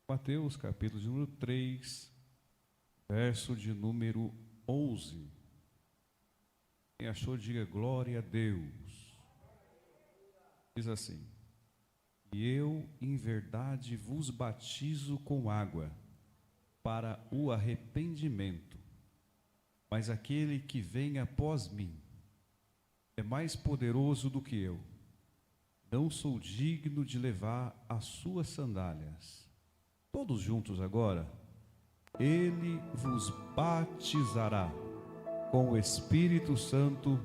Mateus, capítulo de número 3, verso de número 11. Quem achou, diga glória a Deus. Diz assim: E eu, em verdade, vos batizo com água, para o arrependimento. Mas aquele que vem após mim é mais poderoso do que eu. Não sou digno de levar as suas sandálias. Todos juntos agora. Ele vos batizará com o Espírito Santo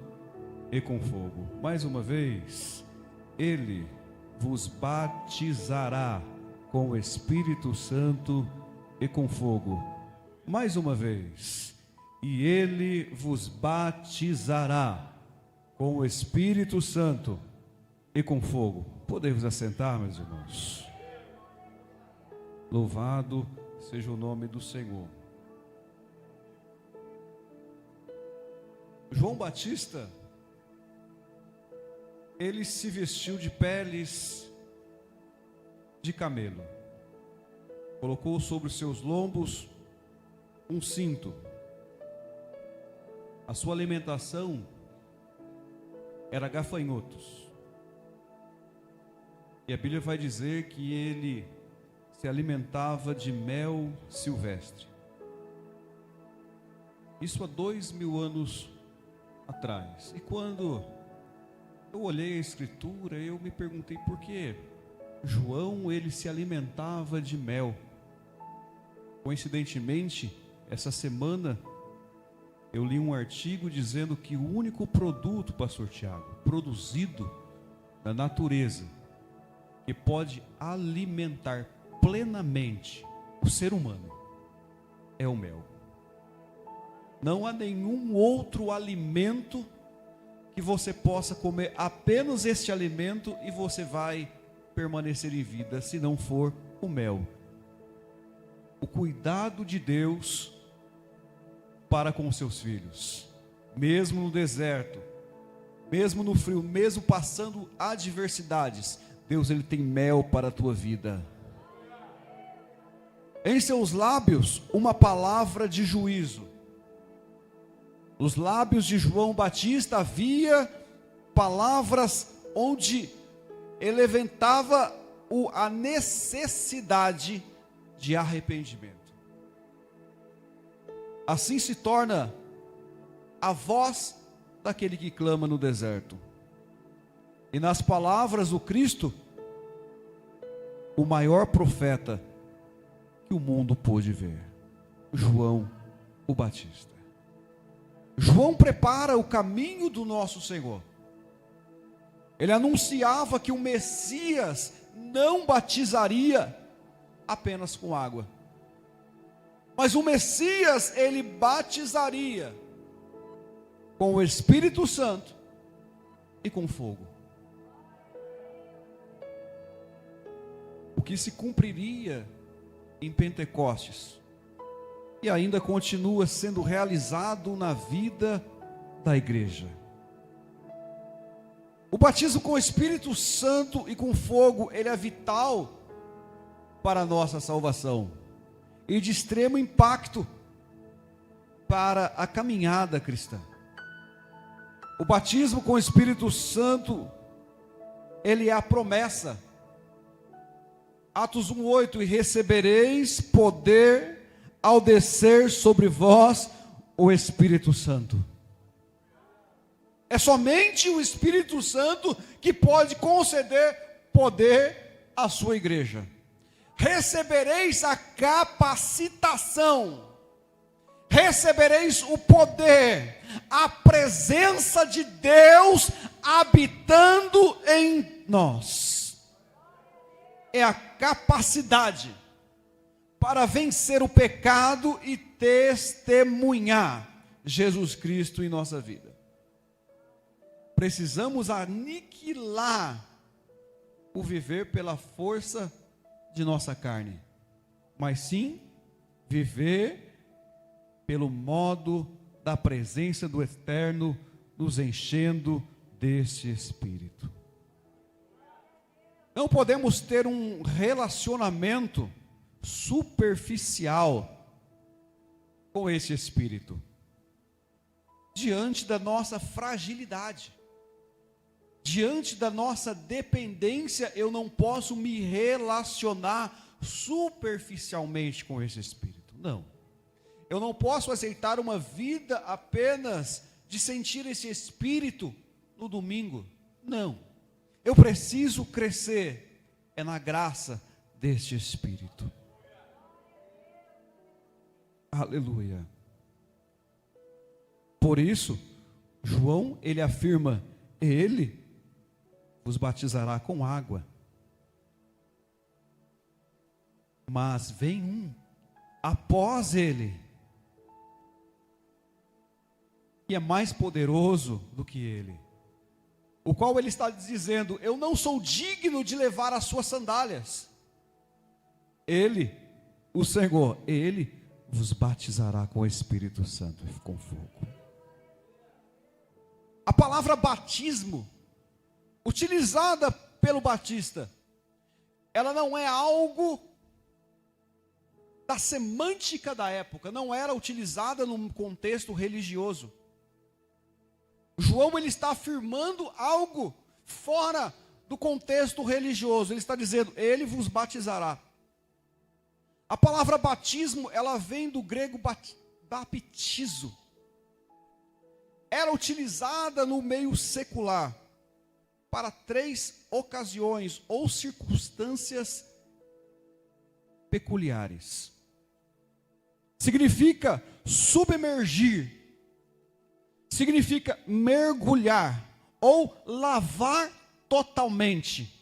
e com fogo. Mais uma vez. Ele vos batizará com o Espírito Santo e com fogo. Mais uma vez. E ele vos batizará com o Espírito Santo e com fogo. Podemos assentar, meus irmãos. Louvado seja o nome do Senhor. João Batista, ele se vestiu de peles de camelo, colocou sobre os seus lombos um cinto. A sua alimentação era gafanhotos. E a Bíblia vai dizer que ele se alimentava de mel silvestre. Isso há 2000 anos atrás. E quando eu olhei a Escritura, eu me perguntei por que João, ele se alimentava de mel. Coincidentemente, essa semana eu li um artigo dizendo que o único produto, pastor Tiago, produzido na natureza, que pode alimentar plenamente o ser humano, é o mel. Não há nenhum outro alimento que você possa comer apenas este alimento e você vai permanecer em vida, se não for o mel. O cuidado de Deus para com os seus filhos, mesmo no deserto, mesmo no frio, mesmo passando adversidades, Deus, ele tem mel para a tua vida. Em seus lábios, uma palavra de juízo. Nos lábios de João Batista havia palavras onde ele levantava a necessidade de arrependimento. Assim se torna a voz daquele que clama no deserto. E nas palavras do Cristo, o maior profeta que o mundo pôde ver, João o Batista. João prepara o caminho do nosso Senhor. Ele anunciava que o Messias não batizaria apenas com água, mas o Messias, ele batizaria com o Espírito Santo e com fogo. O que se cumpriria em Pentecostes e ainda continua sendo realizado na vida da igreja. O batismo com o Espírito Santo e com fogo, ele é vital para a nossa salvação e de extremo impacto para a caminhada cristã. O batismo com o Espírito Santo, ele é a promessa. Atos 1:8, e recebereis poder ao descer sobre vós o Espírito Santo. É somente o Espírito Santo que pode conceder poder à sua igreja. Recebereis a capacitação, recebereis o poder, a presença de Deus habitando em nós. É a capacidade para vencer o pecado e testemunhar Jesus Cristo em nossa vida. Precisamos aniquilar o viver pela força de nossa carne, mas sim viver pelo modo da presença do Eterno nos enchendo desse Espírito. Não podemos ter um relacionamento superficial com esse espírito, diante da nossa fragilidade, diante da nossa dependência. Eu não posso me relacionar superficialmente com esse espírito, não. Eu não posso aceitar uma vida apenas de sentir esse espírito no domingo, não. Eu preciso crescer, é na graça deste espírito. Aleluia. Por isso, João, ele afirma: ele vos batizará com água, mas vem um após ele, que é mais poderoso do que ele, o qual ele está dizendo: eu não sou digno de levar as suas sandálias. Ele, o Senhor, ele vos batizará com o Espírito Santo e com fogo. A palavra batismo, utilizada pelo Batista, ela não é algo da semântica da época, não era utilizada num contexto religioso. João, ele está afirmando algo fora do contexto religioso. Ele está dizendo: ele vos batizará. A palavra batismo, ela vem do grego baptizo. Era utilizada no meio secular para 3 ocasiões ou circunstâncias peculiares. Significa submergir, significa mergulhar ou lavar totalmente.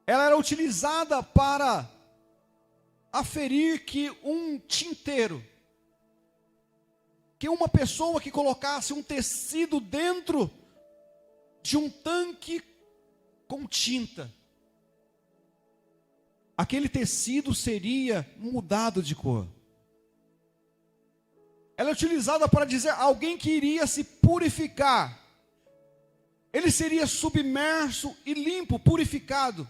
Ela era utilizada para aferir que um tinteiro, que uma pessoa que colocasse um tecido dentro de um tanque com tinta, aquele tecido seria mudado de cor. Ela é utilizada para dizer alguém que iria se purificar. Ele seria submerso e limpo, purificado.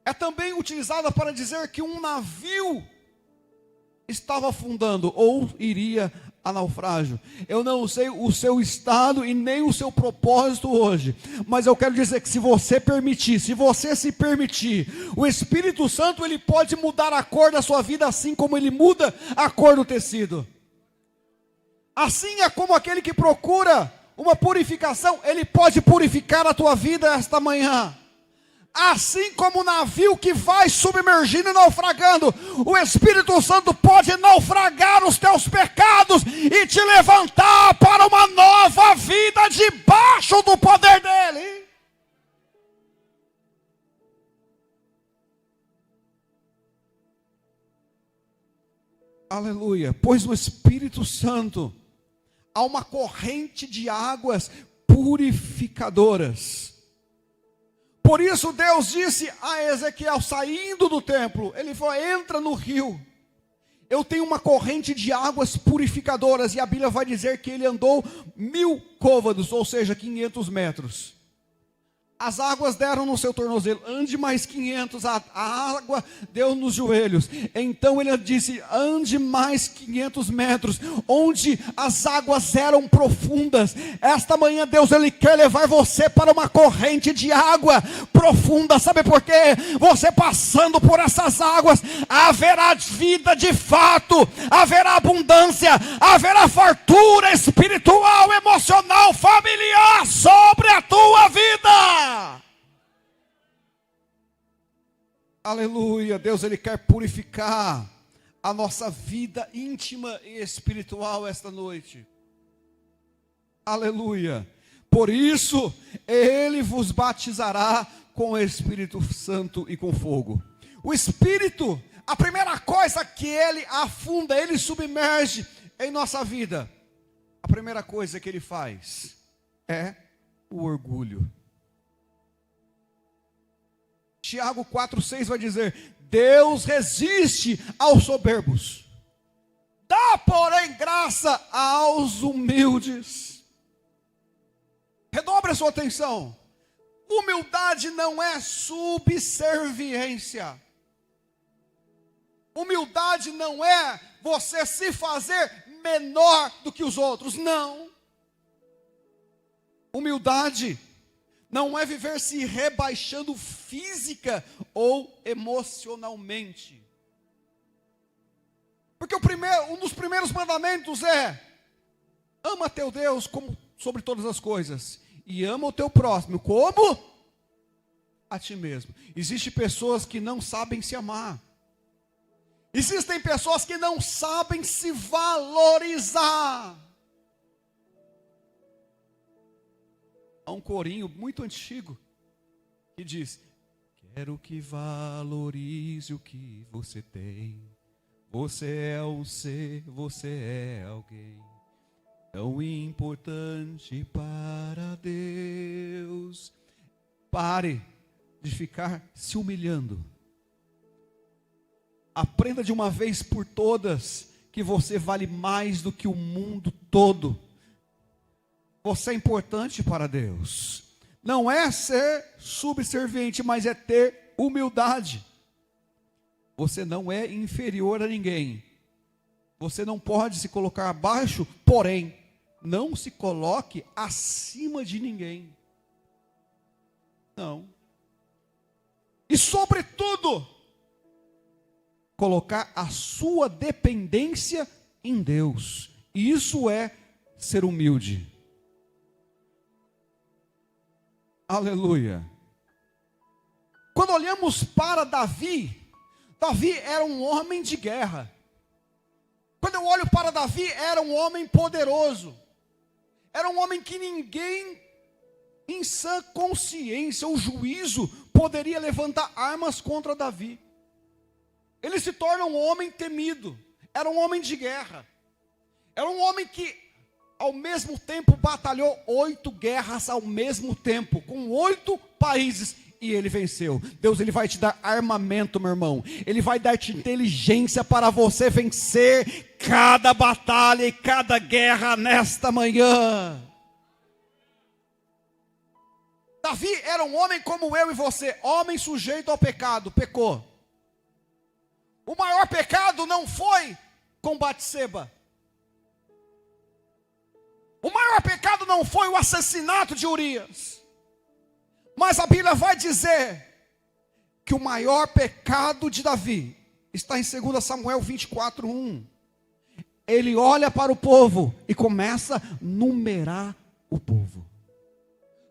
É também utilizada para dizer que um navio estava afundando ou iria a naufrágio. Eu não sei o seu estado e nem o seu propósito hoje, mas eu quero dizer que se você permitir, se você se permitir, o Espírito Santo, ele pode mudar a cor da sua vida, assim como ele muda a cor do tecido. Assim é como aquele que procura uma purificação, ele pode purificar a tua vida esta manhã. Assim como o navio que vai submergindo e naufragando, o Espírito Santo pode naufragar os teus pecados e te levantar para uma nova vida debaixo do poder dele. Aleluia. Pois no Espírito Santo há uma corrente de águas purificadoras. Por isso Deus disse a Ezequiel, saindo do templo, ele falou: entra no rio, eu tenho uma corrente de águas purificadoras. E a Bíblia vai dizer que ele andou 1000 côvados, ou seja, 500 metros. As águas deram no seu tornozelo, ande mais 500, a água deu nos joelhos. Então ele disse: ande mais 500 metros, onde as águas eram profundas. Esta manhã Deus, ele quer levar você para uma corrente de água profunda. Sabe por quê? Você passando por essas águas, haverá vida de fato, haverá abundância, haverá fartura espiritual, emocional, familiar sobre a tua vida. Aleluia. Deus, ele quer purificar a nossa vida íntima e espiritual esta noite. Aleluia. Por isso ele vos batizará com o Espírito Santo e com fogo. O Espírito, a primeira coisa que ele afunda, ele submerge em nossa vida, a primeira coisa que ele faz é o orgulho. Tiago 4,6 vai dizer: Deus resiste aos soberbos, dá porém graça aos humildes. Redobre a sua atenção. Humildade não é subserviência. Humildade não é você se fazer menor do que os outros, não. Humildade não é viver se rebaixando física ou emocionalmente. Porque um dos primeiros mandamentos é: ama teu Deus como sobre todas as coisas, e ama o teu próximo como a ti mesmo. Existem pessoas que não sabem se amar. Existem pessoas que não sabem se valorizar. Há um corinho muito antigo que diz: quero que valorize o que você tem. Você é um ser, você é alguém tão importante para Deus. Pare de ficar se humilhando. Aprenda de uma vez por todas que você vale mais do que o mundo todo. Você é importante para Deus. Não é ser subserviente, mas é ter humildade. Você não é inferior a ninguém. Você não pode se colocar abaixo, porém, não se coloque acima de ninguém. Não. E sobretudo, colocar a sua dependência em Deus. Isso é ser humilde. Aleluia. Quando olhamos para Davi, Davi era um homem de guerra. Quando eu olho para Davi, era um homem poderoso. Era um homem que ninguém, em sã consciência ou juízo, poderia levantar armas contra Davi. Ele se torna um homem temido. Era um homem de guerra. Era um homem que, ao mesmo tempo, batalhou 8 guerras ao mesmo tempo, com 8 países. E ele venceu. Deus, ele vai te dar armamento, meu irmão. Ele vai dar-te inteligência para você vencer cada batalha e cada guerra nesta manhã. Davi era um homem como eu e você, homem sujeito ao pecado, pecou. O maior pecado não foi com Batseba. O maior pecado não foi o assassinato de Urias. Mas a Bíblia vai dizer que o maior pecado de Davi está em 2 Samuel 24:1. Ele olha para o povo e começa a numerar o povo.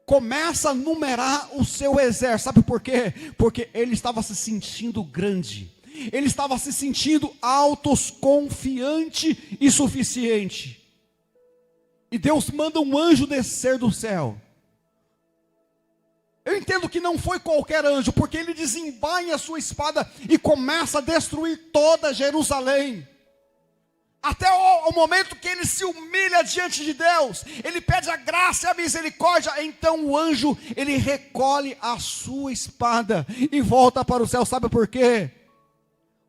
Começa a numerar o seu exército. Sabe por quê? Porque ele estava se sentindo grande. Ele estava se sentindo autoconfiante e suficiente. E Deus manda um anjo descer do céu. Eu entendo que não foi qualquer anjo, porque ele desembainha a sua espada e começa a destruir toda Jerusalém. Até o momento que ele se humilha diante de Deus, ele pede a graça e a misericórdia. Então o anjo, ele recolhe a sua espada e volta para o céu. Sabe por quê?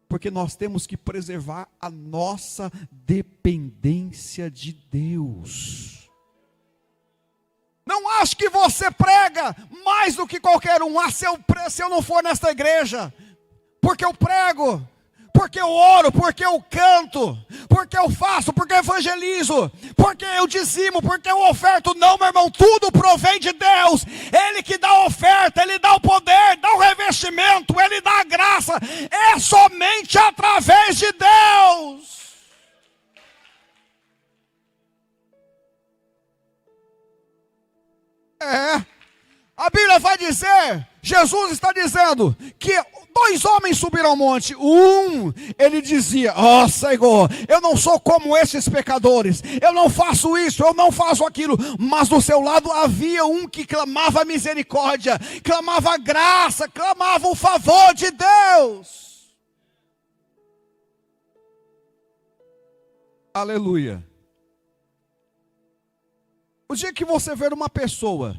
Porque nós temos que preservar a nossa dependência de Deus. Não acho que você prega mais do que qualquer um. Se eu não for nesta igreja, porque eu prego, porque eu oro, porque eu canto, porque eu faço, porque eu evangelizo, porque eu dizimo, porque eu oferto. Não, meu irmão, tudo provém de Deus. Ele que dá a oferta, Ele dá o poder, dá o revestimento, Ele dá a graça. É somente através de Deus. A Bíblia vai dizer, Jesus está dizendo que 2 homens subiram ao monte. Ele dizia: ó Senhor, eu não sou como esses pecadores, eu não faço isso, eu não faço aquilo. Mas do seu lado havia um que clamava misericórdia, clamava graça, clamava o favor de Deus. Aleluia. O dia que você ver uma pessoa,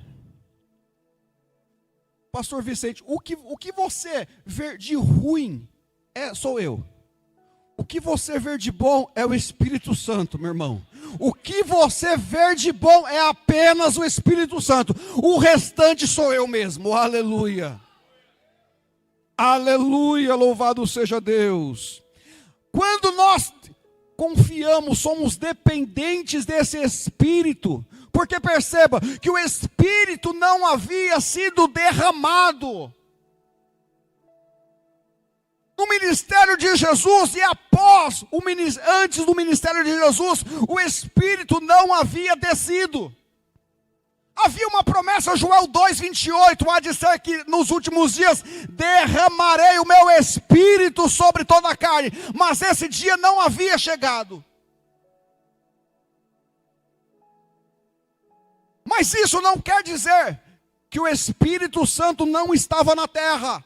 Pastor Vicente, o que você vê de ruim sou eu. O que você vê de bom é o Espírito Santo, meu irmão. O que você vê de bom é apenas o Espírito Santo. O restante sou eu mesmo. Aleluia. Aleluia, louvado seja Deus. Quando nós confiamos, somos dependentes desse Espírito, porque perceba que o Espírito não havia sido derramado no ministério de Jesus e antes do ministério de Jesus, o Espírito não havia descido. Havia uma promessa, Joel 2:28, há de ser que nos últimos dias derramarei o meu Espírito sobre toda a carne, mas esse dia não havia chegado. Mas isso não quer dizer que o Espírito Santo não estava na terra.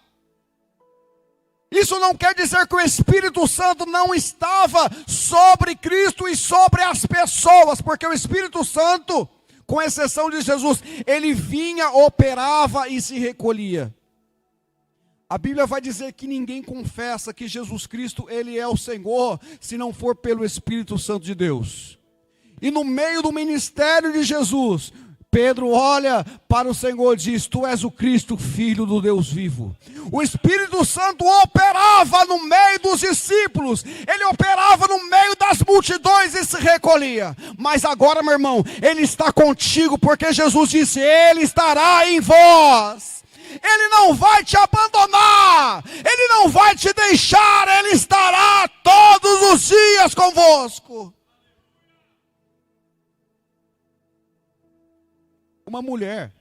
Isso não quer dizer que o Espírito Santo não estava sobre Cristo e sobre as pessoas, porque o Espírito Santo, com exceção de Jesus, ele vinha, operava e se recolhia. A Bíblia vai dizer que ninguém confessa que Jesus Cristo, ele é o Senhor, se não for pelo Espírito Santo de Deus. E no meio do ministério de Jesus, Pedro olha para o Senhor e diz: tu és o Cristo, Filho do Deus vivo. O Espírito Santo operava no meio dos discípulos, ele operava no meio das multidões e se recolhia. Mas agora, meu irmão, ele está contigo, porque Jesus disse: ele estará em vós. Ele não vai te abandonar, ele não vai te deixar, ele estará todos os dias convosco. Uma mulher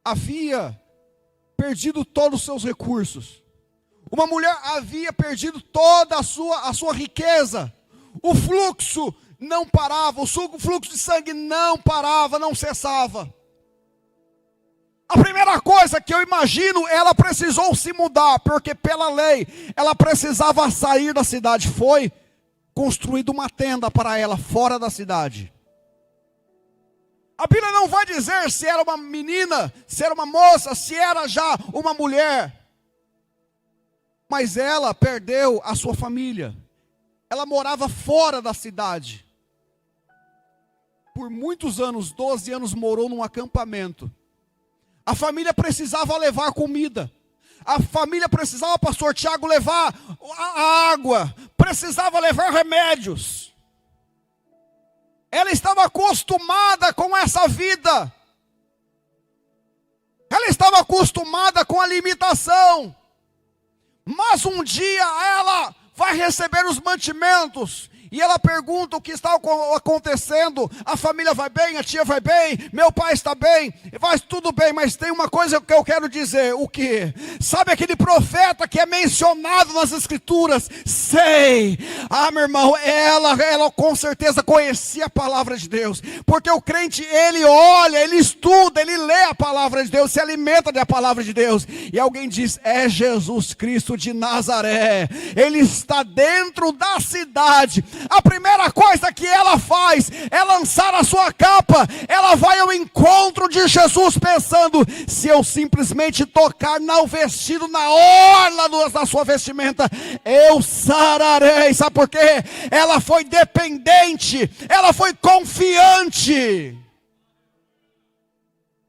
havia perdido todos os seus recursos. Uma mulher havia perdido toda a sua riqueza. O fluxo não parava, o fluxo de sangue não parava, não cessava. A primeira coisa que eu imagino, ela precisou se mudar, porque pela lei, ela precisava sair da cidade. Foi construída uma tenda para ela, fora da cidade. A Bíblia não vai dizer se era uma menina, se era uma moça, se era já uma mulher. Mas ela perdeu a sua família. Ela morava fora da cidade. Por muitos anos, 12 anos, morou num acampamento. A família precisava levar comida. A família precisava, pastor Tiago, levar a água. Precisava levar remédios. Ela estava acostumada com essa vida. Ela estava acostumada com a limitação. Mas um dia ela vai receber os mantimentos. E ela pergunta o que está acontecendo. A família vai bem, a tia vai bem, meu pai está bem, vai tudo bem, mas tem uma coisa que eu quero dizer. O que? Sabe aquele profeta que é mencionado nas escrituras? Sei. Ah, meu irmão, ela com certeza conhecia a palavra de Deus. Porque o crente, ele olha, ele estuda, ele lê a palavra de Deus, se alimenta da palavra de Deus. E alguém diz: é Jesus Cristo de Nazaré. Ele está dentro da cidade. A primeira coisa que ela faz é lançar a sua capa. Ela vai ao encontro de Jesus pensando: se eu simplesmente tocar no vestido, na orla da sua vestimenta, eu sararei. Sabe por quê? Ela foi dependente, ela foi confiante.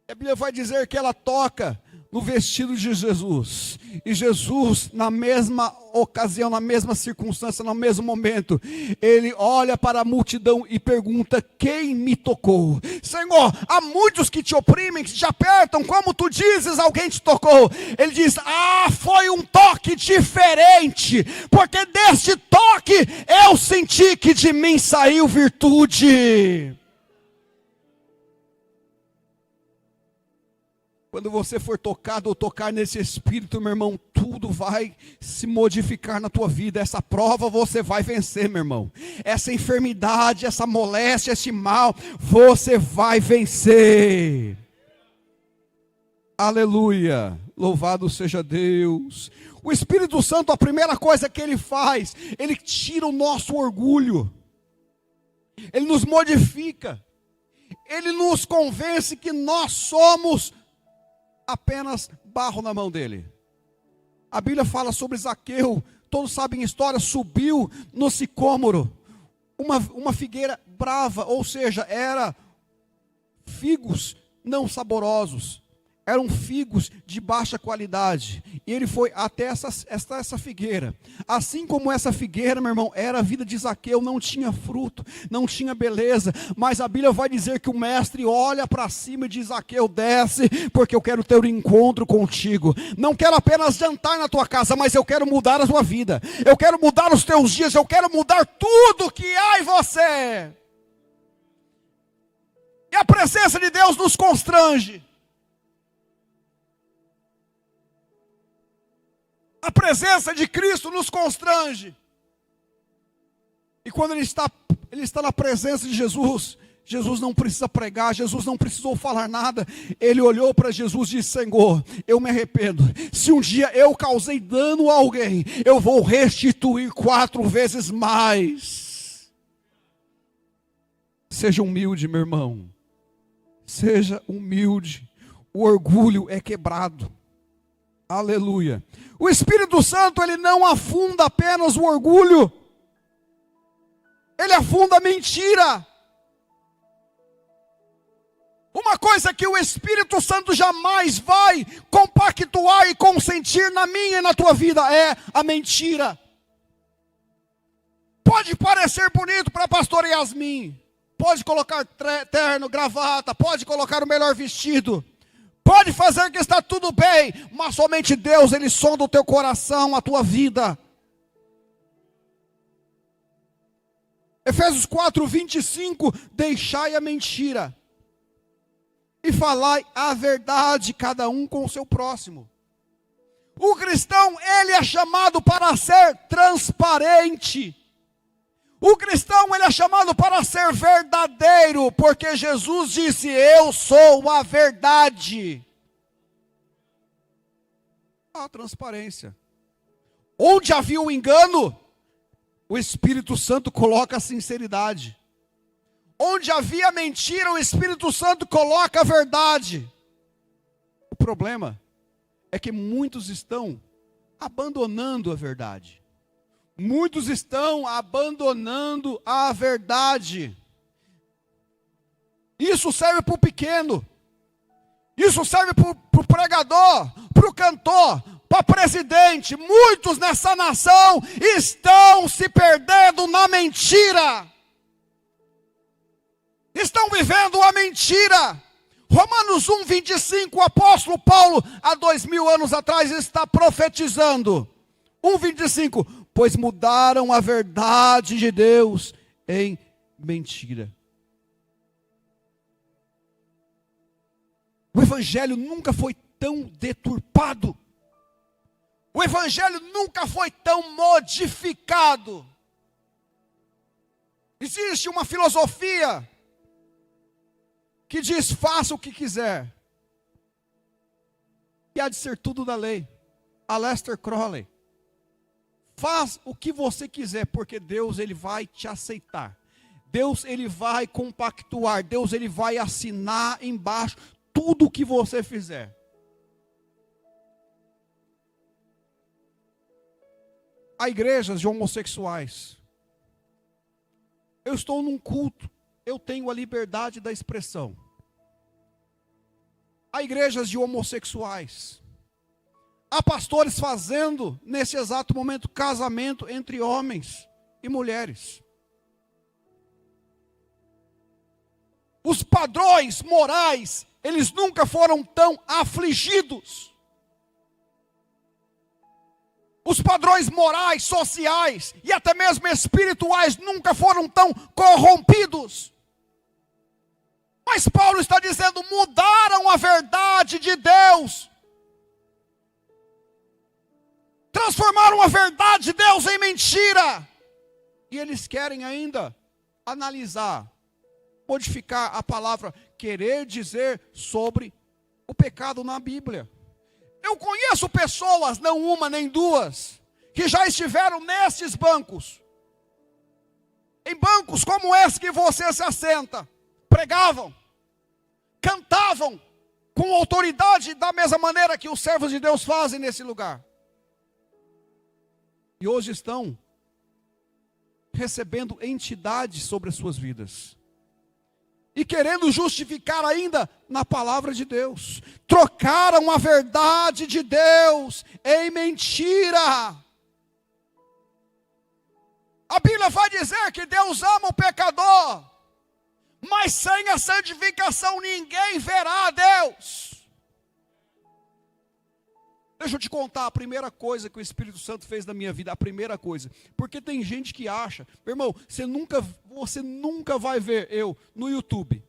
A Bíblia vai dizer que ela toca no vestido de Jesus. E Jesus, na mesma ocasião, na mesma circunstância, no mesmo momento, ele olha para a multidão e pergunta: quem me tocou? Senhor, há muitos que te oprimem, que te apertam, como tu dizes, alguém te tocou. Ele diz: foi um toque diferente, porque deste toque eu senti que de mim saiu virtude. Quando você for tocado ou tocar nesse Espírito, meu irmão, tudo vai se modificar na tua vida. Essa prova você vai vencer, meu irmão. Essa enfermidade, essa moléstia, esse mal, você vai vencer. Aleluia, louvado seja Deus. O Espírito Santo, a primeira coisa que ele faz, ele tira o nosso orgulho. Ele nos modifica. Ele nos convence que nós somos apenas barro na mão dele. A Bíblia fala sobre Zaqueu, todos sabem a história, subiu no sicômoro, uma figueira brava, ou seja, era figos não saborosos, eram figos de baixa qualidade. E ele foi até essa figueira. Assim como essa figueira, meu irmão, era a vida de Zaqueu, não tinha fruto, não tinha beleza. Mas a Bíblia vai dizer que o mestre olha para cima e diz: Zaqueu, desce, porque eu quero ter um encontro contigo. Não quero apenas jantar na tua casa, mas eu quero mudar a tua vida. Eu quero mudar os teus dias, eu quero mudar tudo que há em você. E a presença de Deus nos constrange. A presença de Cristo nos constrange. E quando ele está na presença de Jesus, Jesus não precisa pregar, Jesus não precisou falar nada. Ele olhou para Jesus e disse: Senhor, eu me arrependo. Se um dia eu causei dano a alguém, eu vou restituir 4 vezes mais. Seja humilde, meu irmão. Seja humilde. O orgulho é quebrado. Aleluia. O Espírito Santo, ele não afunda apenas o orgulho. Ele afunda a mentira. Uma coisa que o Espírito Santo jamais vai compactuar e consentir na minha e na tua vida é a mentira. Pode parecer bonito para a pastora Yasmin. Pode colocar terno, gravata, pode colocar o melhor vestido. Pode fazer que está tudo bem, mas somente Deus, ele sonda o teu coração, a tua vida. Efésios 4:25, deixai a mentira e falai a verdade, cada um com o seu próximo. O cristão, ele é chamado para ser transparente. O cristão, ele é chamado para ser verdadeiro, porque Jesus disse: eu sou a verdade. A transparência. Onde havia o engano, o Espírito Santo coloca a sinceridade. Onde havia mentira, o Espírito Santo coloca a verdade. O problema é que muitos estão abandonando a verdade. Muitos estão abandonando a verdade. Isso serve para o pequeno. Isso serve para o pregador, para o cantor, para o presidente. Muitos nessa nação estão se perdendo na mentira. Estão vivendo a mentira. Romanos 1:25, o apóstolo Paulo, há 2000 anos atrás, está profetizando. 1:25, pois mudaram a verdade de Deus em mentira. O evangelho nunca foi tão deturpado. O evangelho nunca foi tão modificado. Existe uma filosofia que diz: faça o que quiser. E há de ser tudo da lei. Aleister Crowley. Faz o que você quiser, porque Deus, ele vai te aceitar. Deus, ele vai compactuar. Deus, ele vai assinar embaixo tudo o que você fizer. Há igrejas de homossexuais. Eu estou num culto, eu tenho a liberdade da expressão. Há igrejas de homossexuais. Há pastores fazendo, nesse exato momento, casamento entre homens e mulheres. Os padrões morais, eles nunca foram tão afligidos. Os padrões morais, sociais e até mesmo espirituais nunca foram tão corrompidos. Mas Paulo está dizendo: mudaram a verdade de Deus. Transformaram a verdade de Deus em mentira. E eles querem ainda analisar, modificar a palavra, querer dizer sobre o pecado na Bíblia. Eu conheço pessoas, não uma nem duas, que já estiveram nesses bancos. Em bancos como esse que você se assenta. Pregavam, cantavam com autoridade da mesma maneira que os servos de Deus fazem nesse lugar. E hoje estão recebendo entidades sobre as suas vidas. e querendo justificar ainda na palavra de Deus. Trocaram a verdade de Deus em mentira. A Bíblia vai dizer que Deus ama o pecador, mas sem a santificação ninguém verá a Deus. Deixa eu te contar a primeira coisa que o Espírito Santo fez na minha vida, a primeira coisa. Porque tem gente que acha, meu irmão, você nunca vai ver eu no YouTube,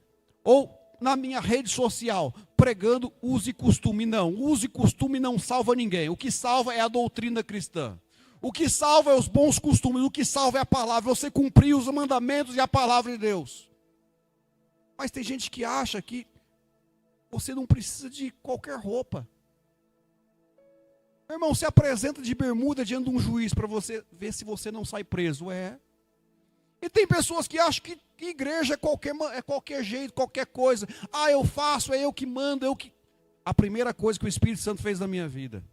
ou na minha rede social, pregando uso e costume. Não, uso e costume não salva ninguém. O que salva é a doutrina cristã. O que salva é os bons costumes, o que salva é a palavra, você cumprir os mandamentos e a palavra de Deus. Mas tem gente que acha que você não precisa de qualquer roupa. Meu irmão, se apresenta de bermuda diante de um juiz para você ver se você não sai preso. E tem pessoas que acham que igreja é qualquer jeito, qualquer coisa. Ah, eu faço, é eu que mando, A primeira coisa que o Espírito Santo fez na minha vida.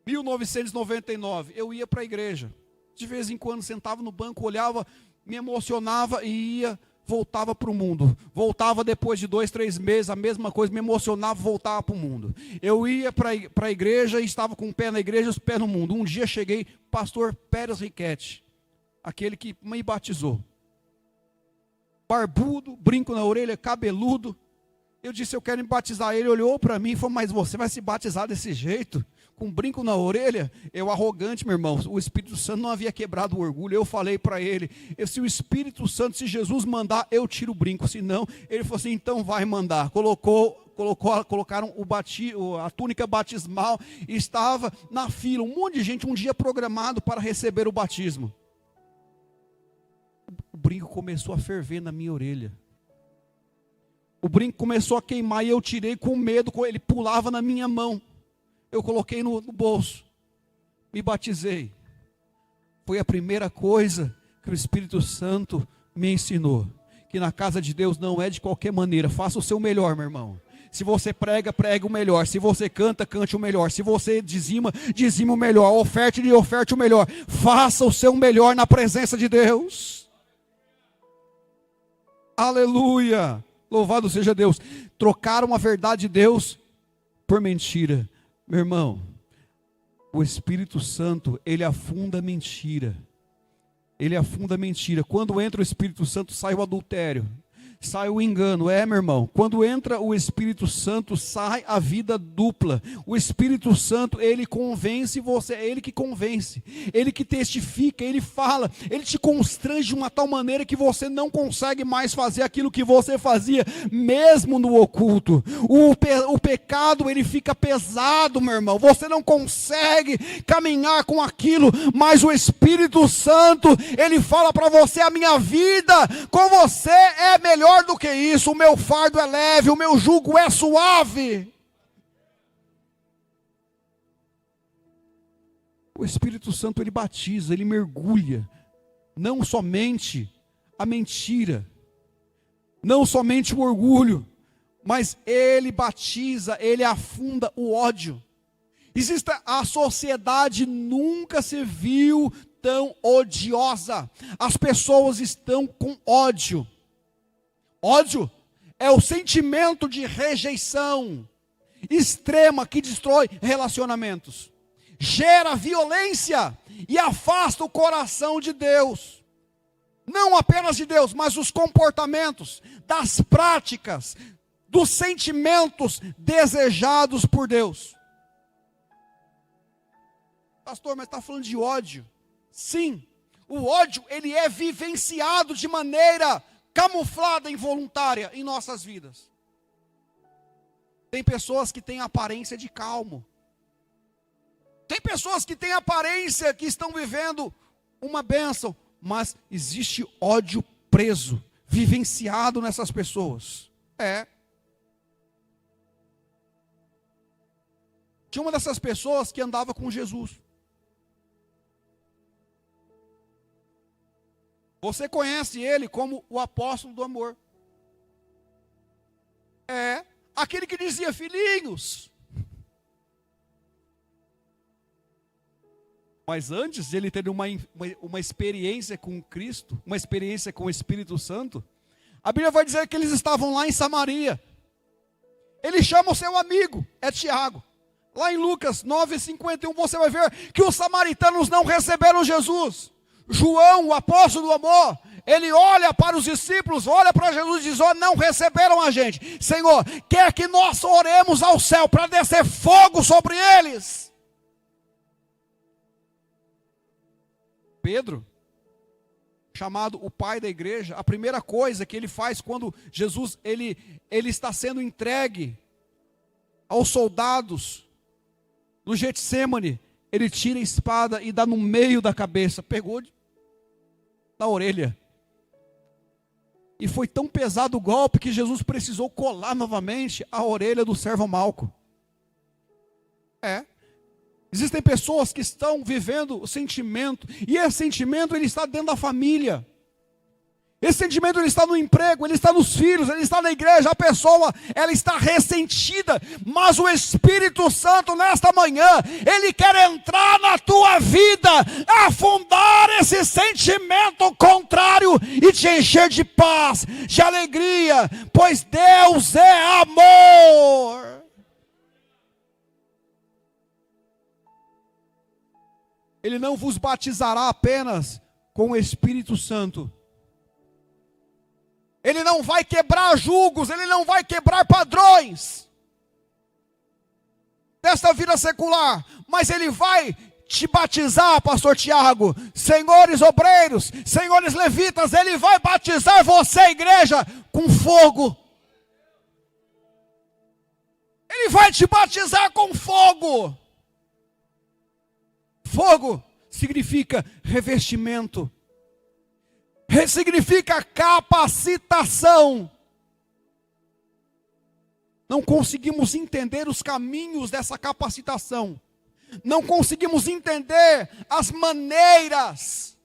1999, eu ia para a igreja. De vez em quando sentava no banco, olhava, me emocionava e ia, voltava para o mundo. Voltava depois de 2, 3 meses, a mesma coisa, me emocionava, voltava para o mundo. Eu ia para a igreja e estava com o pé na igreja e os pés no mundo. Um dia cheguei, pastor Pérez Riquetti, aquele que me batizou. Barbudo, brinco na orelha, cabeludo. Eu disse, eu quero me batizar. Ele olhou para mim e falou, mas você vai se batizar desse jeito? Com brinco na orelha? Eu arrogante, meu irmão. O Espírito Santo não havia quebrado o orgulho. Eu falei para ele, se o Espírito Santo, se Jesus mandar, eu tiro o brinco. Se não, ele falou assim, então vai mandar. Colocaram a túnica batismal e estava na fila. Um monte de gente, um dia programado para receber o batismo. O brinco começou a ferver na minha orelha. O brinco começou a queimar e eu tirei com medo, ele pulava na minha mão. Eu coloquei no bolso, me batizei. Foi a primeira coisa que o Espírito Santo me ensinou. Que na casa de Deus não é de qualquer maneira. Faça o seu melhor, meu irmão. Se você prega, pregue o melhor. Se você canta, cante o melhor. Se você dizima, dizime o melhor. Oferte o melhor. Faça o seu melhor na presença de Deus. Aleluia. Louvado seja Deus. Trocaram a verdade de Deus por mentira. Meu irmão, o Espírito Santo, ele afunda a mentira. Ele afunda a mentira. Quando entra o Espírito Santo, sai o adultério. Sai o engano, meu irmão. Quando entra o Espírito Santo, sai a vida dupla. O Espírito Santo, ele convence você, é ele que convence. Ele que testifica, ele fala, ele te constrange de uma tal maneira que você não consegue mais fazer aquilo que você fazia, mesmo no oculto. O pecado, ele fica pesado, meu irmão. Você não consegue caminhar com aquilo, mas o Espírito Santo, ele fala para você, a minha vida com você é melhor do que isso, o meu fardo é leve, o meu jugo é suave. O Espírito Santo, ele batiza, ele mergulha, não somente a mentira, não somente o orgulho, mas ele batiza, ele afunda o ódio. A sociedade nunca se viu tão odiosa, as pessoas estão com ódio. Ódio é o sentimento de rejeição extrema que destrói relacionamentos, gera violência e afasta o coração de Deus. Não apenas de Deus, mas os comportamentos, das práticas, dos sentimentos desejados por Deus. Pastor, mas está falando de ódio? Sim, o ódio, ele é vivenciado de maneira camuflada, involuntária em nossas vidas. Tem pessoas que têm aparência de calmo. Tem pessoas que têm aparência que estão vivendo uma bênção, mas existe ódio preso, vivenciado nessas pessoas. Tinha uma dessas pessoas que andava com Jesus. Você conhece ele como o apóstolo do amor. Aquele que dizia, filhinhos. Mas antes de ele ter uma experiência com Cristo, uma experiência com o Espírito Santo, A Bíblia vai dizer que eles estavam lá em Samaria. Ele chama o seu amigo, é Tiago. Lá em Lucas 9:51 você vai ver que os samaritanos não receberam Jesus. João, o apóstolo do amor, ele olha para os discípulos, olha para Jesus e diz: oh, não receberam a gente. Senhor, quer que nós oremos ao céu para descer fogo sobre eles? Pedro, chamado o pai da igreja, a primeira coisa que ele faz quando Jesus ele está sendo entregue aos soldados no Getsêmani, ele tira a espada e dá no meio da cabeça, pegou na orelha. E foi tão pesado o golpe que Jesus precisou colar novamente a orelha do servo Malco. Existem pessoas que estão vivendo o sentimento, e esse sentimento ele está dentro da família. Esse sentimento ele está no emprego, ele está nos filhos, ele está na igreja. A pessoa, ela está ressentida, mas o Espírito Santo nesta manhã, ele quer entrar na tua vida, afundar esse sentimento contrário e te encher de paz, de alegria, pois Deus é amor. Ele não vos batizará apenas com o Espírito Santo. Ele não vai quebrar julgos, ele não vai quebrar padrões desta vida secular, mas ele vai te batizar, pastor Tiago, senhores obreiros, senhores levitas, ele vai batizar você, igreja, com fogo. Ele vai te batizar com fogo. Fogo significa revestimento. Significa capacitação. Não conseguimos entender os caminhos dessa capacitação. Não conseguimos entender as maneiras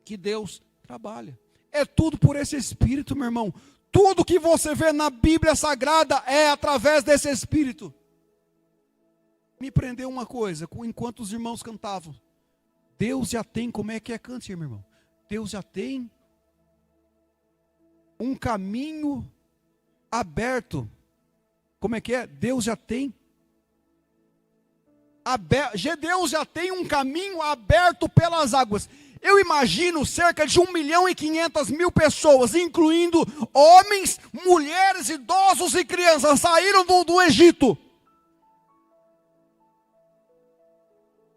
que Deus trabalha. É tudo por esse Espírito, meu irmão. Tudo que você vê na Bíblia Sagrada é através desse Espírito. Me prendeu uma coisa, enquanto os irmãos cantavam. Deus já tem, como é que é? Cante, meu irmão. Deus já tem um caminho aberto. Como é que é? Deus já tem Deus já tem um caminho aberto pelas águas. Eu imagino cerca de 1.500.000 pessoas, incluindo homens, mulheres, idosos e crianças, saíram do Egito.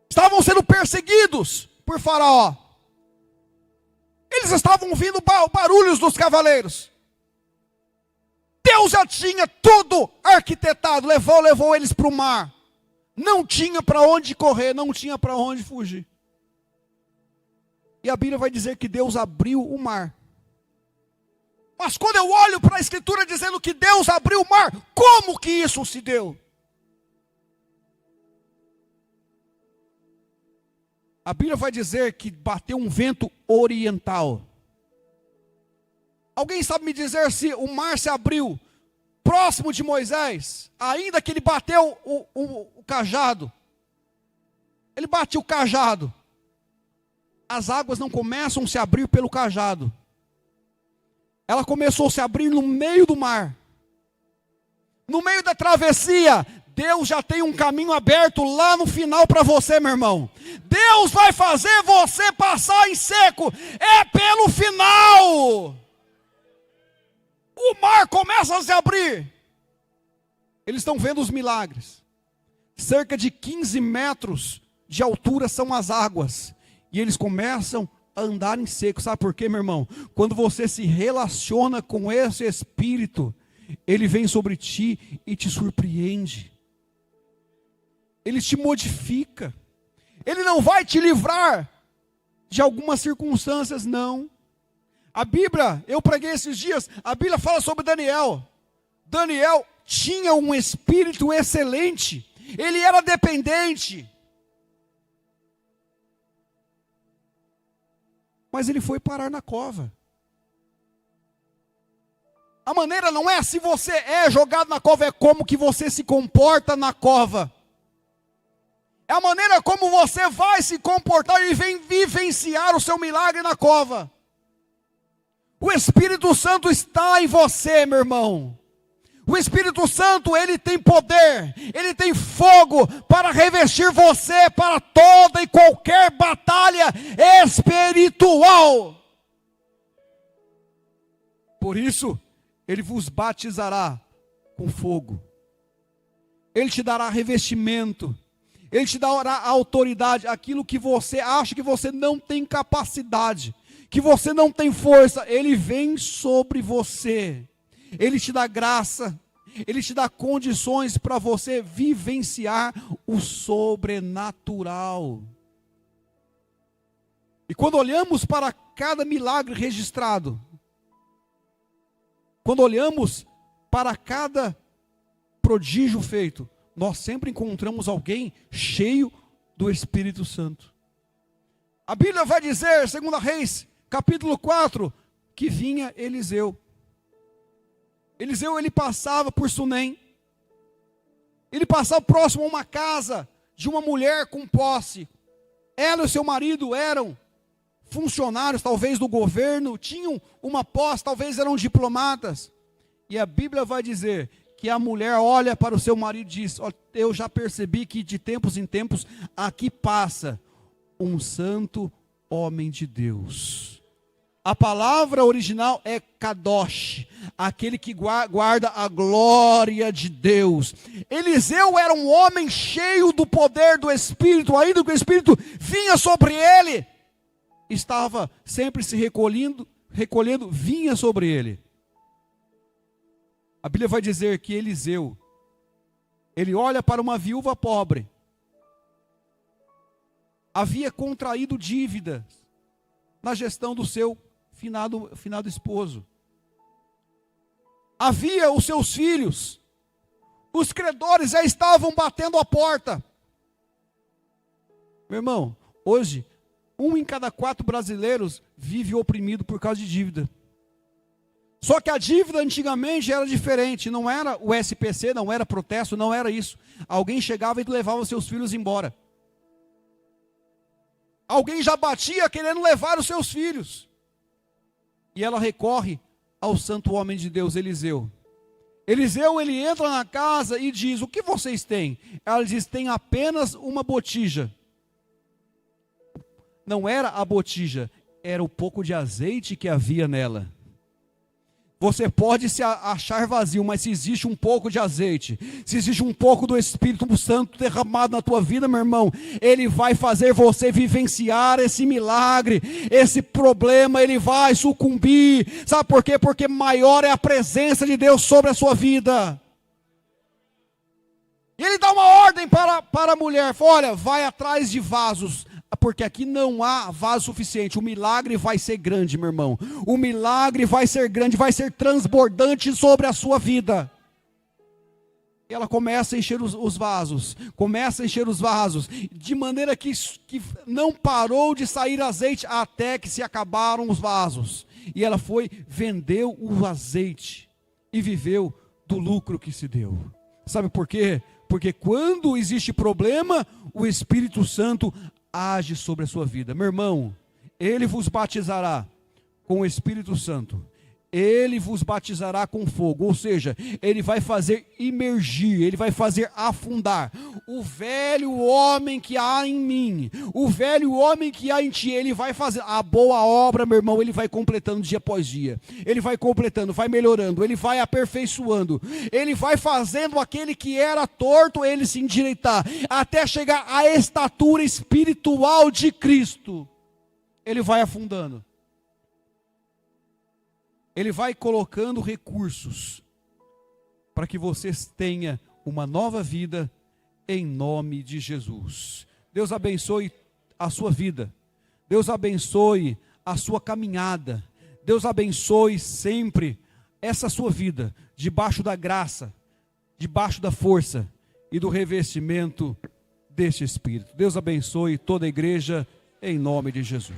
Estavam sendo perseguidos por Faraó. Eles estavam ouvindo barulhos dos cavaleiros. Deus já tinha tudo arquitetado, levou eles para o mar. Não tinha para onde correr, não tinha para onde fugir. E a Bíblia vai dizer que Deus abriu o mar. Mas quando eu olho para a Escritura dizendo que Deus abriu o mar, como que isso se deu? A Bíblia vai dizer que bateu um vento oriental. Alguém sabe me dizer se o mar se abriu próximo de Moisés, ainda que ele bateu o cajado? Ele bateu o cajado. As águas não começam a se abrir pelo cajado. Ela começou a se abrir no meio do mar. No meio da travessia, Deus já tem um caminho aberto lá no final para você, meu irmão. Deus vai fazer você passar em seco. É pelo final. O mar começa a se abrir. Eles estão vendo os milagres. Cerca de 15 metros de altura são as águas. E eles começam a andar em seco. Sabe por quê, meu irmão? Quando você se relaciona com esse Espírito, ele vem sobre ti e te surpreende. Ele te modifica. Ele não vai te livrar de algumas circunstâncias, não. A Bíblia, eu preguei esses dias, a Bíblia fala sobre Daniel. Daniel tinha um espírito excelente. Ele era dependente. Mas ele foi parar na cova. A maneira não é se você é jogado na cova, é como que você se comporta na cova. É a maneira como você vai se comportar e vem vivenciar o seu milagre na cova. O Espírito Santo está em você, meu irmão. O Espírito Santo, ele tem poder, ele tem fogo para revestir você para toda e qualquer batalha espiritual. Por isso, ele vos batizará com fogo. Ele te dará revestimento. Ele te dará autoridade, aquilo que você acha que você não tem capacidade, que você não tem força, ele vem sobre você. Ele te dá graça, ele te dá condições para você vivenciar o sobrenatural. E quando olhamos para cada milagre registrado, quando olhamos para cada prodígio feito, nós sempre encontramos alguém cheio do Espírito Santo. A Bíblia vai dizer, 2 Reis, capítulo 4, que vinha Eliseu. Eliseu, ele passava por Sunem. Ele passava próximo a uma casa de uma mulher com posse. Ela e o seu marido eram funcionários, talvez do governo, tinham uma posse, talvez eram diplomatas. E a Bíblia vai dizer que a mulher olha para o seu marido e diz: eu já percebi que de tempos em tempos aqui passa um santo homem de Deus. A palavra original é kadosh, aquele que guarda a glória de Deus. Eliseu era um homem cheio do poder do Espírito, ainda que o Espírito vinha sobre ele, estava sempre se recolhendo, vinha sobre ele. A Bíblia vai dizer que Eliseu, ele olha para uma viúva pobre, havia contraído dívidas na gestão do seu finado esposo. Havia os seus filhos, os credores já estavam batendo a porta. Meu irmão, hoje, 1 em cada 4 brasileiros vive oprimido por causa de dívida. Só que a dívida antigamente era diferente, não era o SPC, não era protesto, não era isso. Alguém chegava e levava seus filhos embora. Alguém já batia querendo levar os seus filhos. E ela recorre ao santo homem de Deus, Eliseu. Eliseu, ele entra na casa e diz: o que vocês têm? Ela diz: tem apenas uma botija. Não era a botija, era o pouco de azeite que havia nela. Você pode se achar vazio, mas se existe um pouco de azeite, se existe um pouco do Espírito Santo derramado na tua vida, meu irmão, ele vai fazer você vivenciar esse milagre, esse problema, ele vai sucumbir. Sabe por quê? Porque maior é a presença de Deus sobre a sua vida. E ele dá uma ordem para a mulher: olha, vai atrás de vasos, porque aqui não há vaso suficiente. O milagre vai ser grande, meu irmão. O milagre vai ser grande, vai ser transbordante sobre a sua vida. E ela começa a encher os vasos, de maneira que não parou de sair azeite até que se acabaram os vasos. E ela foi, vendeu o azeite e viveu do lucro que se deu. Sabe por quê? Porque quando existe problema, o Espírito Santo age sobre a sua vida. Meu irmão, ele vos batizará com o Espírito Santo, ele vos batizará com fogo, ou seja, ele vai fazer imergir, ele vai fazer afundar o velho homem que há em mim, o velho homem que há em ti. Ele vai fazer a boa obra, meu irmão, ele vai completando dia após dia, ele vai completando, vai melhorando, ele vai aperfeiçoando, ele vai fazendo aquele que era torto, ele se endireitar, até chegar à estatura espiritual de Cristo. Ele vai afundando. Ele vai colocando recursos para que vocês tenham uma nova vida em nome de Jesus. Deus abençoe a sua vida. Deus abençoe a sua caminhada. Deus abençoe sempre essa sua vida, debaixo da graça, debaixo da força e do revestimento deste Espírito. Deus abençoe toda a igreja em nome de Jesus.